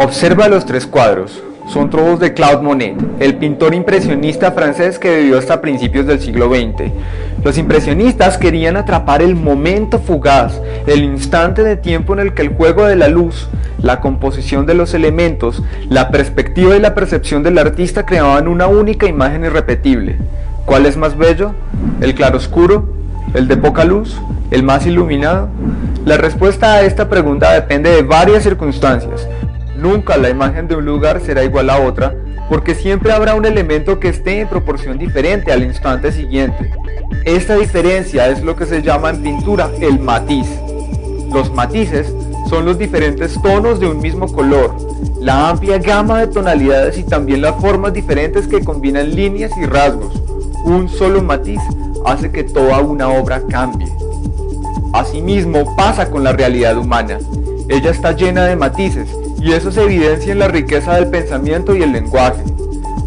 Observa los tres cuadros. Son todos de Claude Monet, el pintor impresionista francés que vivió hasta principios del siglo XX. Los impresionistas querían atrapar el momento fugaz, el instante de tiempo en el que el juego de la luz, la composición de los elementos, la perspectiva y la percepción del artista creaban una única imagen irrepetible. ¿Cuál es más bello? ¿El claroscuro? ¿El de poca luz? ¿El más iluminado? La respuesta a esta pregunta depende de varias circunstancias. Nunca la imagen de un lugar será igual a otra, porque siempre habrá un elemento que esté en proporción diferente al instante siguiente. Esta diferencia es lo que se llama en pintura el matiz. Los matices son los diferentes tonos de un mismo color, la amplia gama de tonalidades y también las formas diferentes que combinan líneas y rasgos. Un solo matiz hace que toda una obra cambie. Asimismo pasa con la realidad humana. Ella está llena de matices, y eso se evidencia en la riqueza del pensamiento y el lenguaje.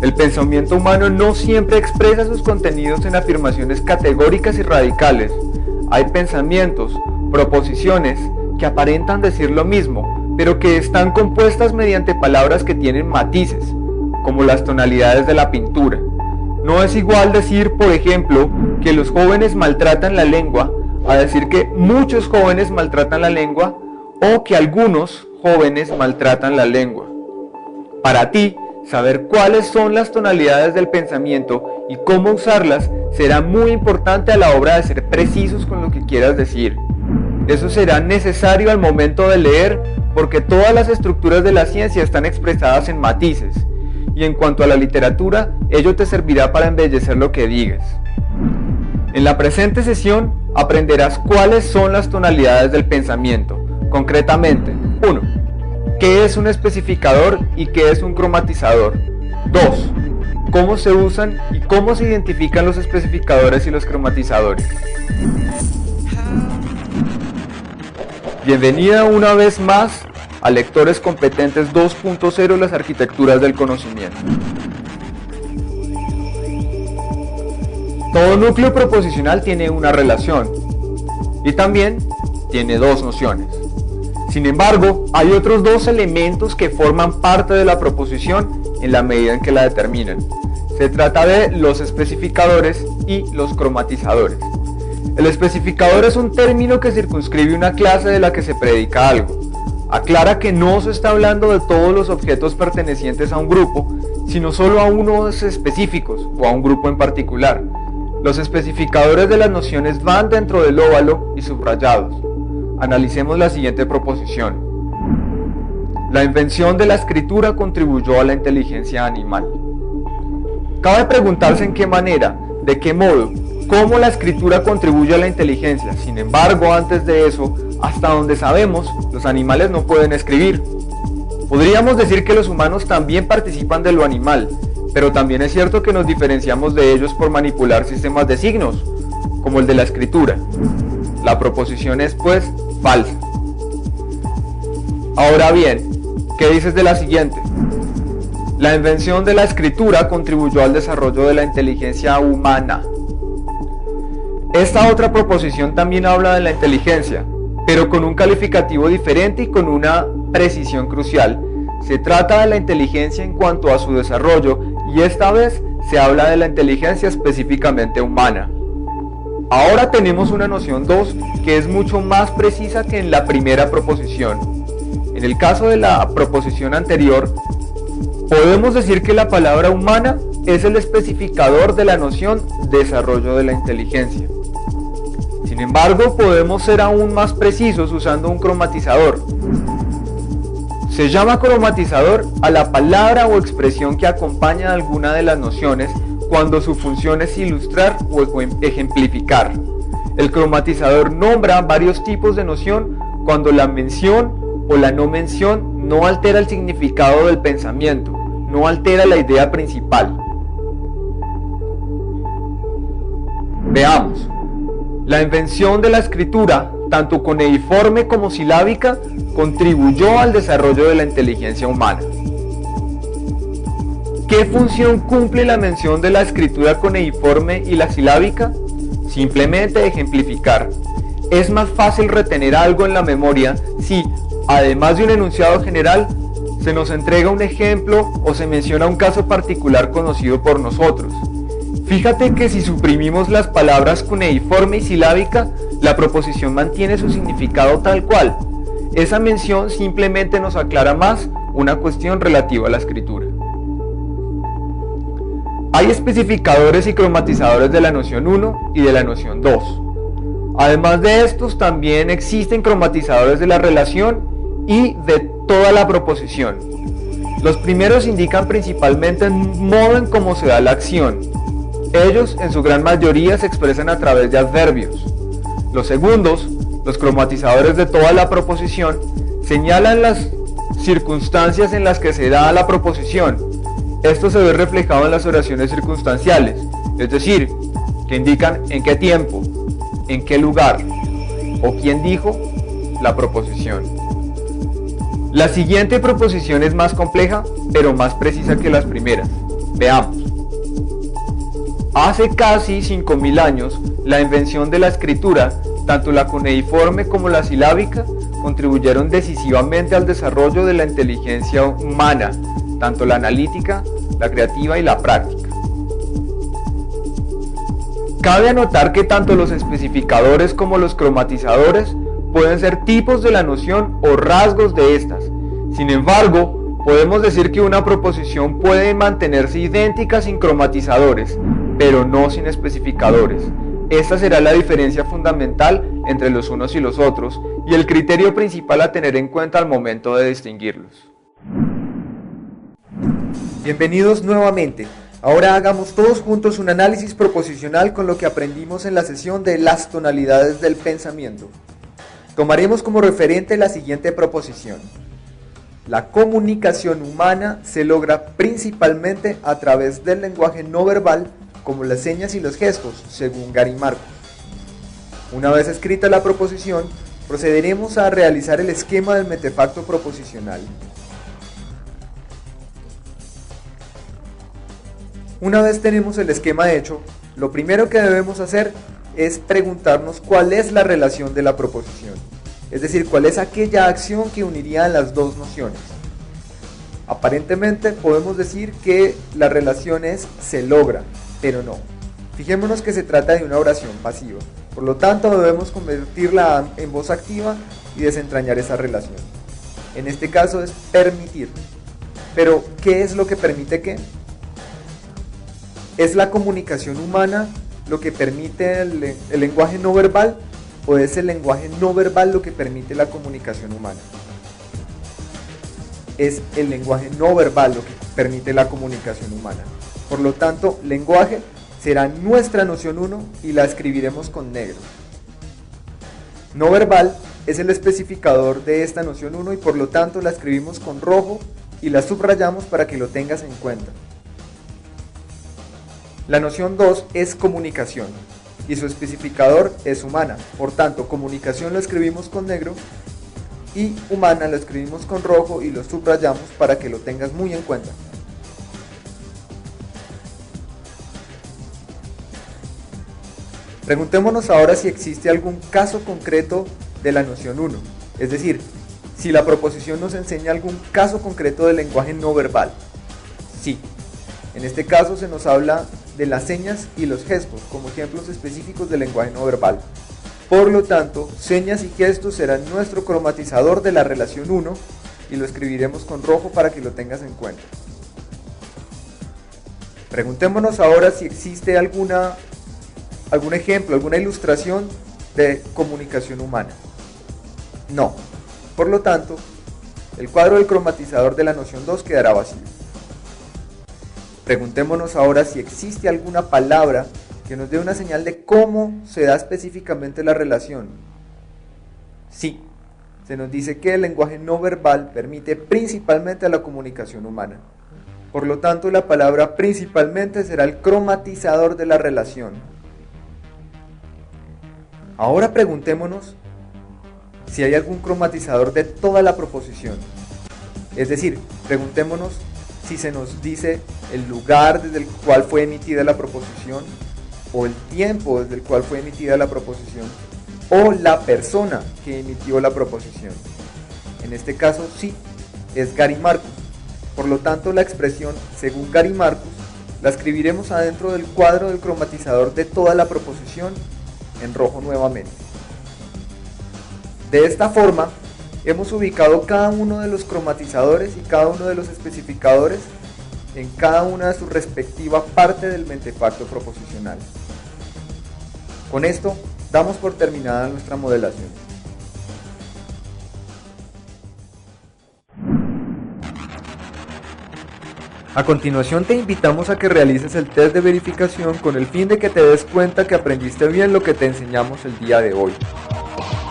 El pensamiento humano no siempre expresa sus contenidos en afirmaciones categóricas y radicales. Hay pensamientos, proposiciones, que aparentan decir lo mismo, pero que están compuestas mediante palabras que tienen matices, como las tonalidades de la pintura. No es igual decir, por ejemplo, que los jóvenes maltratan la lengua, a decir que muchos jóvenes maltratan la lengua, o que algunos jóvenes maltratan la lengua. Para ti, saber cuáles son las tonalidades del pensamiento y cómo usarlas será muy importante a la hora de ser precisos con lo que quieras decir. Eso será necesario al momento de leer, porque todas las estructuras de la ciencia están expresadas en matices, y en cuanto a la literatura, ello te servirá para embellecer lo que digas. En la presente sesión aprenderás cuáles son las tonalidades del pensamiento. Concretamente, 1. ¿Qué es un especificador y qué es un cromatizador? 2. ¿Cómo se usan y cómo se identifican los especificadores y los cromatizadores? Bienvenida una vez más a Lectores Competentes 2.0, las arquitecturas del conocimiento. Todo núcleo proposicional tiene una relación y también tiene dos nociones. Sin embargo, hay otros dos elementos que forman parte de la proposición en la medida en que la determinan. Se trata de los especificadores y los cromatizadores. El especificador es un término que circunscribe una clase de la que se predica algo. Aclara que no se está hablando de todos los objetos pertenecientes a un grupo, sino solo a unos específicos o a un grupo en particular. Los especificadores de las nociones van dentro del óvalo y subrayados. Analicemos la siguiente proposición. La invención de la escritura contribuyó a la inteligencia animal. Cabe preguntarse en qué manera, de qué modo, cómo la escritura contribuye a la inteligencia. Sin embargo, antes de eso, hasta donde sabemos, los animales no pueden escribir. Podríamos decir que los humanos también participan de lo animal, pero también es cierto que nos diferenciamos de ellos por manipular sistemas de signos, como el de la escritura. La proposición es, pues, falsa. Ahora bien, ¿qué dices de la siguiente? La invención de la escritura contribuyó al desarrollo de la inteligencia humana. Esta otra proposición también habla de la inteligencia, pero con un calificativo diferente y con una precisión crucial. Se trata de la inteligencia en cuanto a su desarrollo, y esta vez se habla de la inteligencia específicamente humana. Ahora tenemos una noción 2 que es mucho más precisa que en la primera proposición. En el caso de la proposición anterior, podemos decir que la palabra humana es el especificador de la noción desarrollo de la inteligencia. Sin embargo, podemos ser aún más precisos usando un cromatizador. Se llama cromatizador a la palabra o expresión que acompaña a alguna de las nociones cuando su función es ilustrar o ejemplificar. El cromatizador nombra varios tipos de noción cuando la mención o la no mención no altera el significado del pensamiento, no altera la idea principal. Veamos. La invención de la escritura, tanto cuneiforme como silábica, contribuyó al desarrollo de la inteligencia humana. ¿Qué función cumple la mención de la escritura cuneiforme y la silábica? Simplemente ejemplificar. Es más fácil retener algo en la memoria si, además de un enunciado general, se nos entrega un ejemplo o se menciona un caso particular conocido por nosotros. Fíjate que si suprimimos las palabras cuneiforme y silábica, la proposición mantiene su significado tal cual. Esa mención simplemente nos aclara más una cuestión relativa a la escritura. Hay especificadores y cromatizadores de la noción 1 y de la noción 2. Además de estos, también existen cromatizadores de la relación y de toda la proposición. Los primeros indican principalmente el modo en cómo se da la acción. Ellos, en su gran mayoría, se expresan a través de adverbios. Los segundos, los cromatizadores de toda la proposición, señalan las circunstancias en las que se da la proposición. Esto se ve reflejado en las oraciones circunstanciales, es decir, que indican en qué tiempo, en qué lugar o quién dijo la proposición. La siguiente proposición es más compleja, pero más precisa que las primeras. Veamos. Hace casi 5000 años, la invención de la escritura, tanto la cuneiforme como la silábica, contribuyeron decisivamente al desarrollo de la inteligencia humana, tanto la analítica, la creativa y la práctica. Cabe anotar que tanto los especificadores como los cromatizadores pueden ser tipos de la noción o rasgos de estas. Sin embargo, podemos decir que una proposición puede mantenerse idéntica sin cromatizadores, pero no sin especificadores. Esta será la diferencia fundamental entre los unos y los otros y el criterio principal a tener en cuenta al momento de distinguirlos. Bienvenidos nuevamente. Ahora hagamos todos juntos un análisis proposicional con lo que aprendimos en la sesión de las tonalidades del pensamiento. Tomaremos como referente la siguiente proposición. La comunicación humana se logra principalmente a través del lenguaje no verbal, como las señas y los gestos, según Gary Marcus. Una vez escrita la proposición, procederemos a realizar el esquema del metefacto proposicional. Una vez tenemos el esquema hecho, lo primero que debemos hacer es preguntarnos cuál es la relación de la proposición, es decir, cuál es aquella acción que uniría a las dos nociones. Aparentemente podemos decir que la relación es se logra, pero no. Fijémonos que se trata de una oración pasiva, por lo tanto debemos convertirla en voz activa y desentrañar esa relación. En este caso es permitir. Pero, ¿qué es lo que permite qué? ¿Es la comunicación humana lo que permite el lenguaje no verbal o es el lenguaje no verbal lo que permite la comunicación humana? Es el lenguaje no verbal lo que permite la comunicación humana. Por lo tanto, lenguaje será nuestra noción 1 y la escribiremos con negro. No verbal es el especificador de esta noción 1 y por lo tanto la escribimos con rojo y la subrayamos para que lo tengas en cuenta. La noción 2 es comunicación y su especificador es humana, por tanto comunicación lo escribimos con negro y humana lo escribimos con rojo y lo subrayamos para que lo tengas muy en cuenta. Preguntémonos ahora si existe algún caso concreto de la noción 1, es decir, si la proposición nos enseña algún caso concreto del lenguaje no verbal. Sí, en este caso se nos habla de las señas y los gestos como ejemplos específicos del lenguaje no verbal. Por lo tanto, señas y gestos serán nuestro cromatizador de la relación 1 y lo escribiremos con rojo para que lo tengas en cuenta. Preguntémonos ahora si existe algún ejemplo, alguna ilustración de comunicación humana. No. Por lo tanto, el cuadro del cromatizador de la noción 2 quedará vacío. Preguntémonos ahora si existe alguna palabra que nos dé una señal de cómo se da específicamente la relación. Sí, se nos dice que el lenguaje no verbal permite principalmente la comunicación humana. Por lo tanto, la palabra principalmente será el cromatizador de la relación. Ahora preguntémonos si hay algún cromatizador de toda la proposición. Es decir, preguntémonos si se nos dice el lugar desde el cual fue emitida la proposición, o el tiempo desde el cual fue emitida la proposición, o la persona que emitió la proposición. En este caso sí, es Gary Marcus. Por lo tanto, la expresión según Gary Marcus la escribiremos adentro del cuadro del cromatizador de toda la proposición en rojo nuevamente. De esta forma, hemos ubicado cada uno de los cromatizadores y cada uno de los especificadores en cada una de su respectiva parte del mentefacto proposicional. Con esto, damos por terminada nuestra modelación. A continuación te invitamos a que realices el test de verificación con el fin de que te des cuenta que aprendiste bien lo que te enseñamos el día de hoy.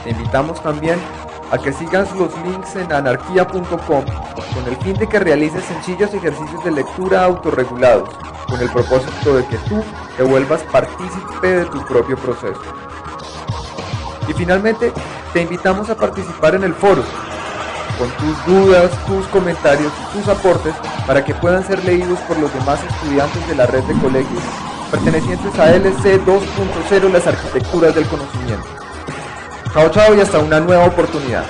Te invitamos también a que sigas los links en anarquia.com con el fin de que realices sencillos ejercicios de lectura autorregulados, con el propósito de que tú te vuelvas partícipe de tu propio proceso. Y finalmente, te invitamos a participar en el foro, con tus dudas, tus comentarios y tus aportes para que puedan ser leídos por los demás estudiantes de la red de colegios pertenecientes a LC 2.0, las arquitecturas del conocimiento. Chao, chao y hasta una nueva oportunidad.